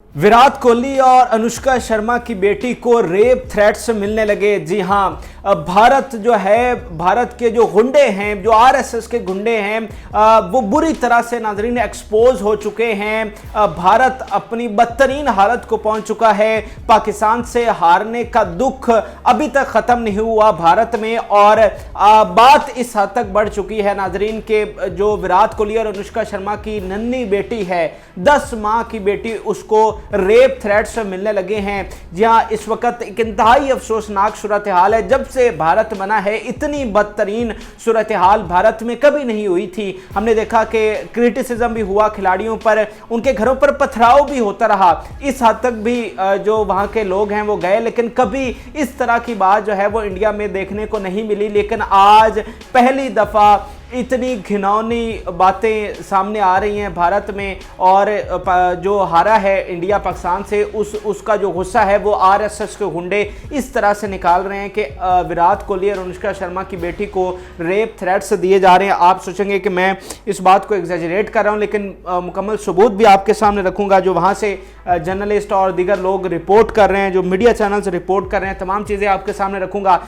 विराट कोहली और अनुष्का शर्मा की बेटी को रेप थ्रेट्स मिलने लगे। जी हां, भारत जो है, भारत के जो गुंडे हैं, जो आरएसएस के गुंडे हैं, वो बुरी तरह से नाजरीन एक्सपोज हो चुके हैं। भारत अपनी बदतरीन हालत को पहुंच चुका है। पाकिस्तान से हारने का दुख अभी तक खत्म नहीं हुआ भारत में, और बात इस हद तक बढ़ चुकी है नाजरीन के जो विराट कोहली और अनुष्का शर्मा की नन्ही बेटी है, 10 माह की बेटी, उसको रेप थ्रेट्स मिलने लगे हैं। जहां इस वक्त एक इंतहाई अफसोसनाक सूरत हाल है। जब से भारत बना है, इतनी बदतरीन सूरत हाल भारत में कभी नहीं हुई थी। हमने देखा कि क्रिटिसिज्म भी हुआ खिलाड़ियों पर, उनके घरों पर पथराव भी होता रहा। इस हद तक भी जो वहां के लोग हैं वो गए, लेकिन कभी इस तरह की बात जो है वो इंडिया में देखने को नहीं मिली। लेकिन आज पहली दफा इतनी घिनौनी बातें सामने आ रही हैं भारत में, और जो हारा है इंडिया पाकिस्तान से, उसका जो गुस्सा है वो आरएसएस के गुंडे इस तरह से निकाल रहे हैं कि विराट कोहली और अनुष्का शर्मा की बेटी को रेप थ्रेट्स दिए जा रहे हैं। आप सोचेंगे कि मैं इस बात को एग्जैजरेट कर रहा हूं, लेकिन मुकम्मल सबूत भी आपके सामने रखूंगा। जो वहां से जर्नलिस्ट और दीगर लोग रिपोर्ट कर रहे हैं, जो मीडिया चैनल्स रिपोर्ट कर रहे हैं, तमाम चीज़ें आपके सामने रखूंगा।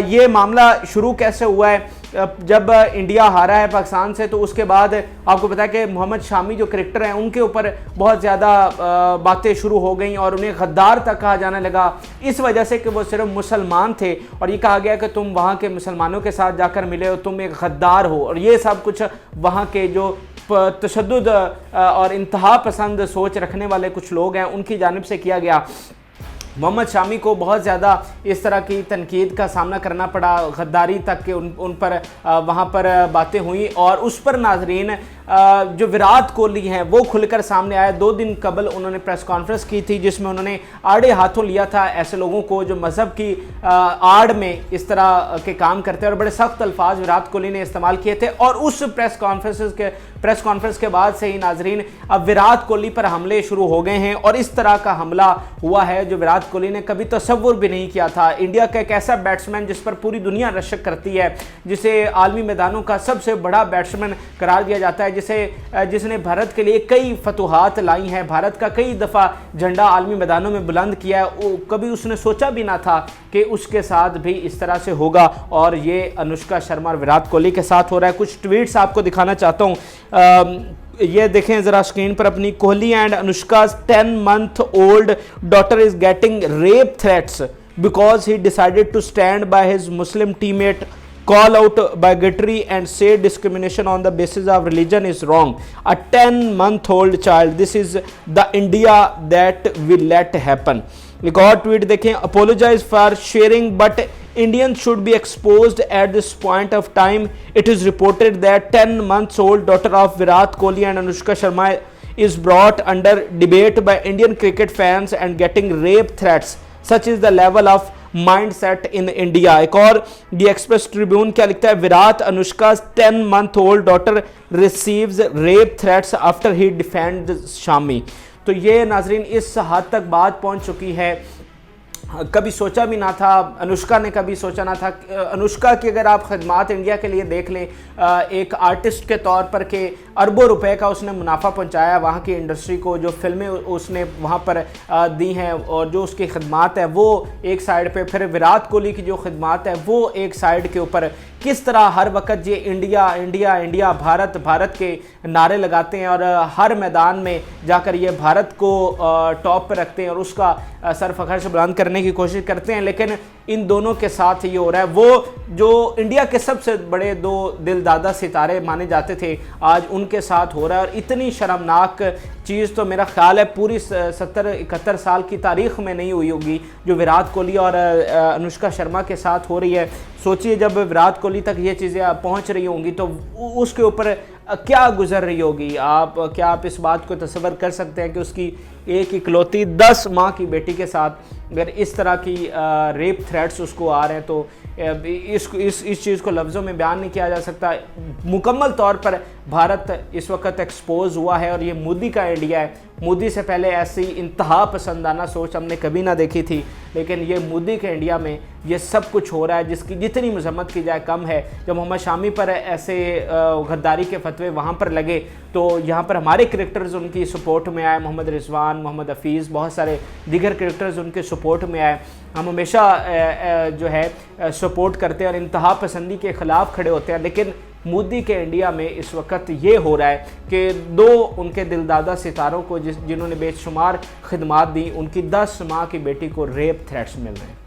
ये मामला शुरू कैसे हुआ है? जब इंडिया हारा है पाकिस्तान से, तो उसके बाद आपको पता है कि मोहम्मद शामी जो क्रिकेटर हैं, उनके ऊपर बहुत ज़्यादा बातें शुरू हो गई और उन्हें गद्दार तक कहा जाने लगा, इस वजह से कि वो सिर्फ मुसलमान थे। और ये कहा गया कि तुम वहाँ के मुसलमानों के साथ जाकर मिले हो, तुम एक गद्दार हो। और ये सब कुछ वहाँ के जो तशद्दुद और इंतहा पसंद सोच रखने वाले कुछ लोग हैं, उनकी जानिब से किया गया। मोहम्मद शामी को बहुत ज़्यादा इस तरह की तनकीद का सामना करना पड़ा, गद्दारी तक के उन पर वहाँ पर बातें हुई। और उस पर नाजरीन जो विराट कोहली हैं वो खुलकर सामने आए। 2 दिन कबल उन्होंने प्रेस कॉन्फ्रेंस की थी, जिसमें उन्होंने आड़े हाथों लिया था ऐसे लोगों को जो मज़हब की आड़ में इस तरह के काम करते हैं, और बड़े सख्त अल्फाज विराट कोहली ने इस्तेमाल किए थे। और उस प्रेस कॉन्फ्रेंस के बाद से ही नाजरीन अब विराट कोहली पर हमले शुरू हो गए हैं। और इस तरह का हमला हुआ है जो विराट कोहली ने कभी तसव्वुर भी नहीं किया था। इंडिया का एक ऐसा बैट्समैन जिस पर पूरी दुनिया रशक करती है, जिसे आलमी मैदानों का सबसे बड़ा बैट्समैन करार दिया जाता है, जिसने भारत के लिए कई फतुहात लाई हैं, भारत का कई दफ़ा झंडा आलमी मैदानों में बुलंद किया है, कभी उसने सोचा भी ना था कि उसके साथ भी इस तरह से होगा। और ये अनुष्का शर्मा और विराट कोहली के साथ हो रहा है। कुछ ट्वीट्स आपको दिखाना चाहता हूँ, ये देखें ज़रा स्क्रीन पर अपनी। Kohli and Anushka 10 month old daughter is getting rape threats because he decided to stand by his Muslim teammate, call out bigotry and say discrimination on the basis of religion is wrong. A 10-month-old child, this is the India that we let happen. एक और tweet देखें, apologize for sharing but Indians should be exposed at this point of time. It is reported that 10 months old daughter of Virat Kohli and Anushka Sharma is brought under debate by Indian cricket fans and getting rape threats. Such is the level of mindset in India. एक और दी express Tribune क्या लिखता है, Virat Anushka 10 month old daughter receives rape threats after he defends Shami. तो ये नाजरीन इस हद तक बात पहुंच चुकी है, कभी सोचा भी ना था, अनुष्का ने कभी सोचा ना था। अनुष्का की अगर आप खदमात इंडिया के लिए देख लें, एक आर्टिस्ट के तौर पर के अरबों रुपए का उसने मुनाफा पहुंचाया वहाँ की इंडस्ट्री को, जो फिल्में उसने वहाँ पर दी हैं और जो उसकी खदमात है वो एक साइड पे, फिर विराट कोहली की जो खदमात है वो एक साइड के ऊपर, किस तरह हर वक्त ये India India India, Bharat Bharat के नारे लगाते हैं और हर मैदान में जाकर ये भारत को टॉप पर रखते हैं और उसका सर फखर से बुलंद करने की कोशिश करते हैं। लेकिन इन दोनों के साथ ये हो रहा है, वो जो इंडिया के सबसे बड़े 2 दिलदादा सितारे माने जाते थे, आज उनके साथ हो रहा है। और इतनी शर्मनाक चीज़ तो मेरा ख्याल है पूरी 70-71 साल की तारीख में नहीं हुई होगी जो विराट कोहली और अनुष्का शर्मा के साथ हो रही है। सोचिए जब विराट कोहली तक ये चीज़ें पहुंच रही होंगी तो उसके ऊपर क्या गुजर रही होगी। क्या आप इस बात को तसव्वुर कर सकते हैं कि उसकी एक इकलौती 10 माह की बेटी के साथ अगर इस तरह की रेप थ्रेट्स उसको आ रहे हैं, तो इस चीज़ को लफ्ज़ों में बयान नहीं किया जा सकता। मुकम्मल तौर पर भारत इस वक्त एक्सपोज हुआ है और ये मोदी का इंडिया है, मोदी से पहले ऐसी इंतहा पसंदाना सोच हमने कभी ना देखी थी, लेकिन ये मोदी के इंडिया में ये सब कुछ हो रहा है जिसकी जितनी मजम्मत की जाए कम है। जब मोहम्मद शामी पर ऐसे गद्दारी के फतवे वहाँ पर लगे तो यहाँ पर हमारे क्रिकेटर्स उनकी सपोर्ट में आए, मोहम्मद रिजवान, मोहम्मद हफीज़, बहुत सारे दीगर क्रिकेटर्स उनके सपोर्ट में आए। हम हमेशा जो है सपोर्ट करते हैं और इंतहा पसंदी के ख़िलाफ़ खड़े होते हैं, लेकिन मोदी के इंडिया में इस वक्त ये हो रहा है कि दो उनके दिलदादा सितारों को जिन्होंने बेशुमार खिदमात दी, उनकी 10 माह की बेटी को रेप थ्रेट्स मिल रहे हैं।